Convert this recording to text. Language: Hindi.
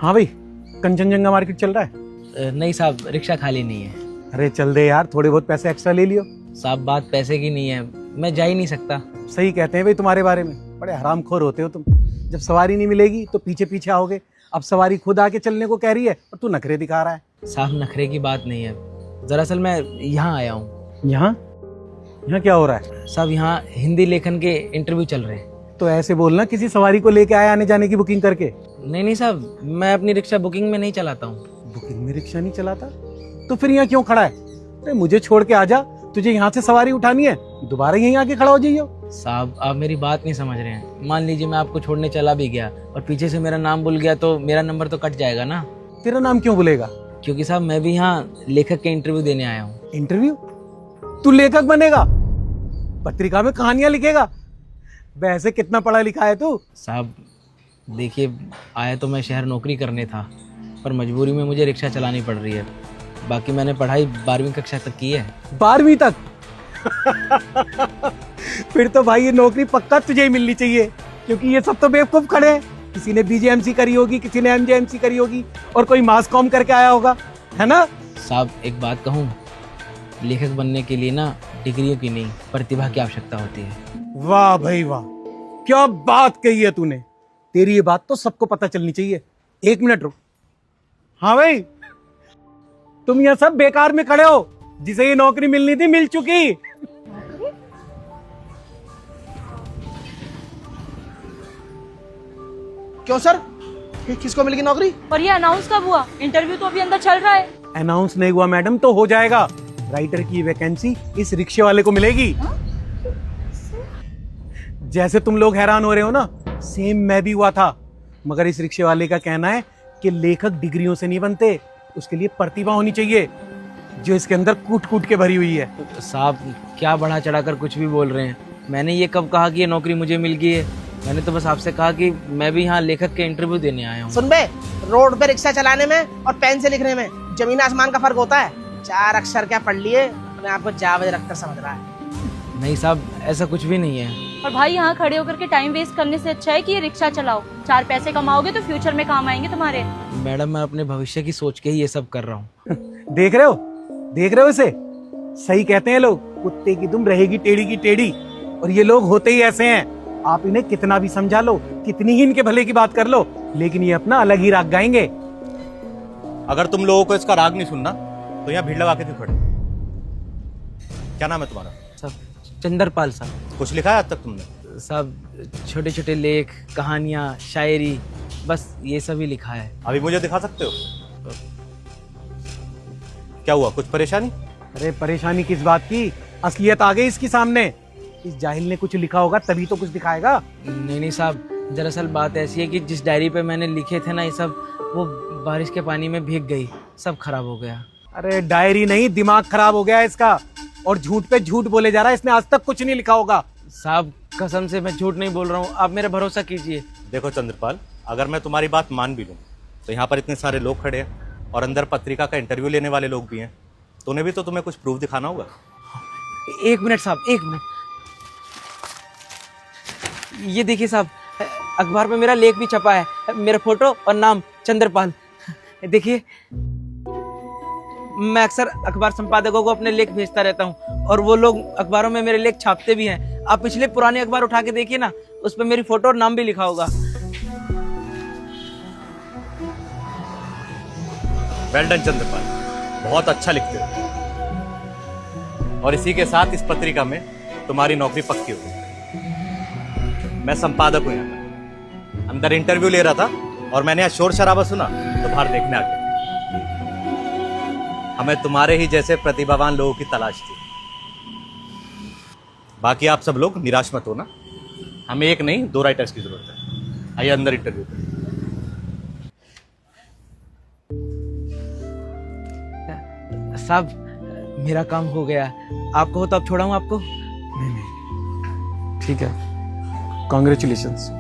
हाँ भाई, कंचनजंगा मार्केट चल रहा है? नहीं साहब, रिक्शा खाली नहीं है। अरे चल दे यार, थोड़े बहुत पैसे एक्स्ट्रा ले लियो। साहब बात पैसे की नहीं है, मैं जा ही नहीं सकता। सही कहते हैं भाई तुम्हारे बारे में, बड़े हरामखोर होते हो तुम। जब सवारी नहीं मिलेगी तो पीछे पीछे आओगे। अब सवारी खुद आके चलने को कह रही है और तू नखरे दिखा रहा है। साहब नखरे की बात नहीं है, दरअसल मैं यहाँ आया हूँ। यहाँ यहाँ क्या हो रहा है? साहब यहाँ हिंदी लेखन के इंटरव्यू चल रहे हैं। तो ऐसे बोलना, किसी सवारी को लेके आया आने जाने की बुकिंग करके। नहीं साहब, मैं अपनी रिक्शा बुकिंग में नहीं चलाता हूँ। बुकिंग में रिक्शा नहीं चलाता? तो फिर यहाँ क्यों खड़ा है? अरे मुझे छोड़ के आजा, तुझे यहाँ से सवारी उठानी है, दोबारा यहीं आके खड़ा हो जाइयो। साहब आप मेरी बात नहीं समझ रहे हैं। मान लीजिए मैं आपको छोड़ने चला भी गया और पीछे से मेरा नाम भूल गया तो मेरा नंबर तो कट जाएगा ना। तेरा नाम क्यों बोलेगा? क्योंकि साहब मैं भी यहाँ लेखक के इंटरव्यू देने आया हूँ। इंटरव्यू? तू लेखक बनेगा? पत्रिका में कहानियां लिखेगा? वैसे कितना पढ़ा लिखा है तू? साहब देखिए, आया तो मैं शहर नौकरी करने था, पर मजबूरी में मुझे रिक्शा चलानी पड़ रही है। बाकी मैंने पढ़ाई 12वीं कक्षा तक की है। 12वीं तक? फिर तो भाई ये नौकरी पक्का तुझे ही मिलनी चाहिए, क्योंकि ये सब तो बेवकूफ खड़े हैं। किसी ने बीजेएमसी करी होगी, किसी ने एमजेएमसी करी होगी और कोई मास कॉम करके आया होगा, है ना? साहब एक बात कहूँ, लेखक बनने के लिए ना डिग्रियों की नहीं, प्रतिभा की आवश्यकता होती है। वाह भाई वाह, क्या बात कही है तूने। तेरी ये बात तो सबको पता चलनी चाहिए। एक मिनट रुक। हाँ भाई, तुम यहाँ सब बेकार में खड़े हो। जिसे ये नौकरी मिलनी थी मिल चुकी। क्यों सर, किसको मिलेगी नौकरी? और ये अनाउंस कब हुआ? इंटरव्यू तो अभी अंदर चल रहा है। अनाउंस नहीं हुआ मैडम, तो हो जाएगा। राइटर की वैकेंसी इस रिक्शे वाले को मिलेगी। जैसे तुम लोग हैरान हो रहे हो ना, सेम मैं भी हुआ था। मगर इस रिक्शे वाले का कहना है कि लेखक डिग्रियों से नहीं बनते, उसके लिए प्रतिभा होनी चाहिए जो इसके अंदर कूट कूट के भरी हुई है। साहब क्या बढ़ा चढ़ाकर कुछ भी बोल रहे हैं। मैंने ये कब कहा कि ये नौकरी मुझे मिल गई है? मैंने तो बस आपसे कहा कि मैं भी यहाँ लेखक के इंटरव्यू देने आया हूँ। सुन बे, रोड पे रिक्शा चलाने में और पेन से लिखने में जमीन आसमान का फर्क होता है। 4 अक्षर क्या पढ़ लिए, अपने आप को जावज रखकर समझ रहा है। नहीं साहब, ऐसा कुछ भी नहीं है। और भाई यहाँ खड़े होकर के टाइम वेस्ट करने से अच्छा है कि ये रिक्शा चलाओ। 4 पैसे कमाओगे तो फ्यूचर में काम आएंगे तुम्हारे। मैडम मैं अपने भविष्य की सोच के ही ये सब कर रहा हूँ। देख रहे हो, देख रहे हो इसे? सही कहते हैं लोग, कुत्ते की दुम रहेगी टेढ़ी की टेढ़ी। और ये लोग होते ही ऐसे हैं। आप इन्हें कितना भी समझा लो, कितनी ही इनके भले की बात कर लो, लेकिन ये अपना अलग ही राग गाएंगे। अगर तुम लोगों को इसका राग नहीं सुनना तो यहाँ भीड़ लगा के क्यों खड़े? क्या नाम है तुम्हारा? साहब चंद्रपाल साहब। कुछ लिखा है आज तक तुमने? साहब छोटे छोटे लेख, कहानियाँ, शायरी, बस ये सभी लिखा है। अभी मुझे दिखा सकते हो? क्या हुआ, कुछ परेशानी? अरे परेशानी किस बात की, असलियत आ गई इसकी सामने। इस जाहिल ने कुछ लिखा होगा तभी तो कुछ दिखाएगा। नहीं साहब, दरअसल बात ऐसी है कि जिस डायरी पे मैंने लिखे थे ना ये सब, वो बारिश के पानी में भीग गई, सब खराब हो गया। अरे डायरी नहीं, दिमाग खराब हो गया है इसका, और झूठ पे झूठ बोले जा रहा है। इसने आज तक कुछ नहीं लिखा होगा। साहब कसम से मैं झूठ नहीं बोल रहा हूँ, आप मेरा भरोसा कीजिए। देखो चंद्रपाल, अगर मैं तुम्हारी बात मान भी लूं तो यहाँ पर इतने सारे लोग खड़े हैं और अंदर पत्रिका का इंटरव्यू लेने वाले लोग भी हैं, तो उन्हें भी तो तुम्हें कुछ प्रूफ दिखाना होगा। 1 मिनट साहब, 1 मिनट। ये देखिए साहब, अखबार में मेरा लेख भी छपा है, मेरा फोटो और नाम चंद्रपाल। देखिए, मैं अक्सर अखबार संपादकों को अपने लेख भेजता रहता हूँ और वो लोग अखबारों में मेरे लेख छापते भी हैं। आप पिछले पुराने अखबार उठा के देखिए ना, उस पर मेरी फोटो और नाम भी लिखा होगा। वेल डन चंद्रपाल, बहुत अच्छा लिखते हो। और इसी के साथ इस पत्रिका में तुम्हारी नौकरी पक्की हो गई। मैं संपादक हूँ यहाँ पर। अंदर इंटरव्यू ले रहा था और मैंने यहाँ शोर शराबा सुना तो बाहर देखने आ गया। हमें तुम्हारे ही जैसे प्रतिभावान लोगों की तलाश थी। बाकी आप सब लोग निराश मत होना, हमें 1 नहीं 2 राइटर्स की जरूरत है। आइए अंदर इंटरव्यू करें। साहब मेरा काम हो गया, आपको हो तो अब छोड़ाऊं आपको? नहीं नहीं, ठीक है, कॉन्ग्रेचुलेशंस।